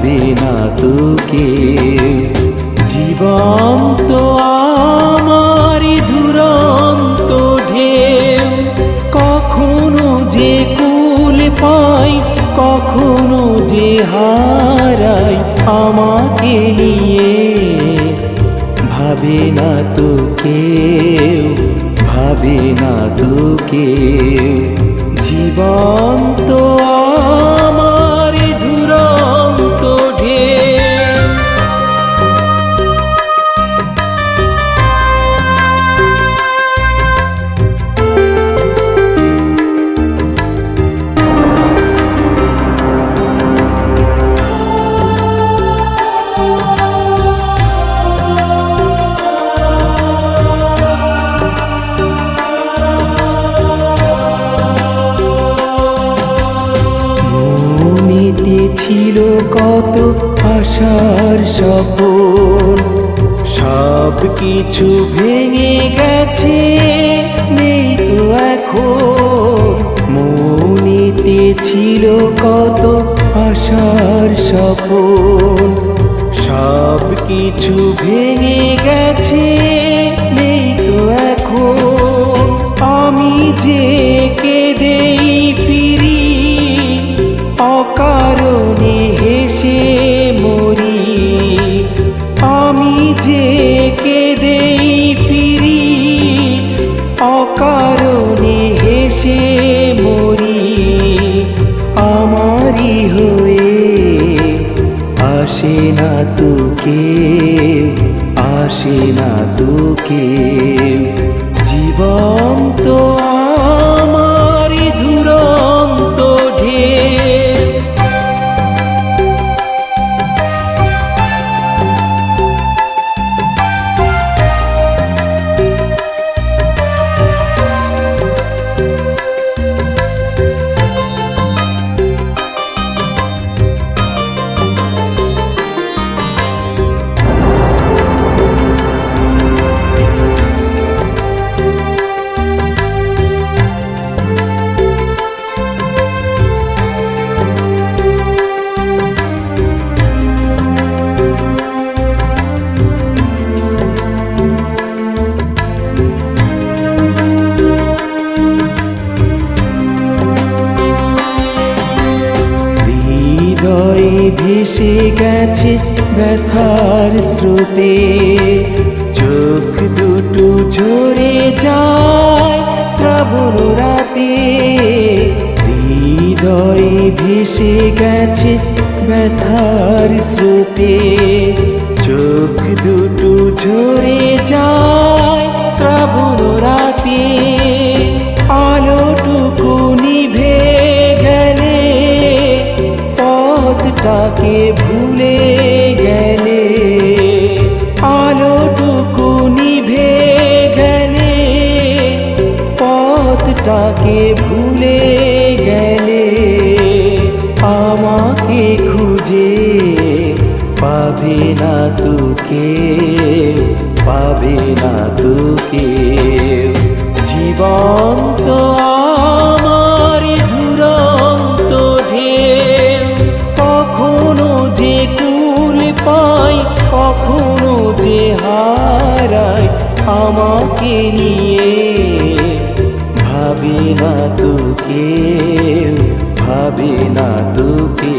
ভাবে না তোকে। জীবন্ত আমার দুরন্ত ঢেউ, কখনো যে কুল পাই কখনো যে হারাই আমাকে নিয়ে। ভাবে না তোকে, ভাবে না তোকে। জীবন্ত আমার দুরন্ত ঢেউ। ছিল কত আশার স্বপন, সব কিছু ভেঙে গেছে, নেই তো এখন। মনেতে ছিল কত আশার স্বপন, সব কিছু ভেঙে গেছে, নেই তো এখন। আমি যে কেঁদেই ফিরি, অকারণে হেসে মরি। আমি যে কেঁদেই ফিরি, অকারণে হেসে মরি। আমারই হয়ে আসে না তোকে, আসে না তোকে। জীবন্ত আমার দুরন্ত ঢেউ। হৃদয়ে ভেসে গেছে ব্যথার স্রোতে, চোখ দুটো ঝরে যায় শ্রাবণ রাতে। হৃদয়ে ভেসে গেছে ব্যথার স্রোতে, চোখ দুটো ঝরে যায় শ্রাবণ রাতে। আলোটুকু নিভে গেলে, পথটাকে ভুলে গেলে। আলোটুকু নিভে গেলে, পথটাকে ভুলে গেলে। আমাকে খুঁজে পাবে না তোকে, পাবে না তোকে। জীবন্ত আমার দুরন্ত ঢেউ, কখনো যে কুল পাই কখনো যে হারাই আমাকে নিয়ে। ভাবে না তোকে, ভাবে না তোকে।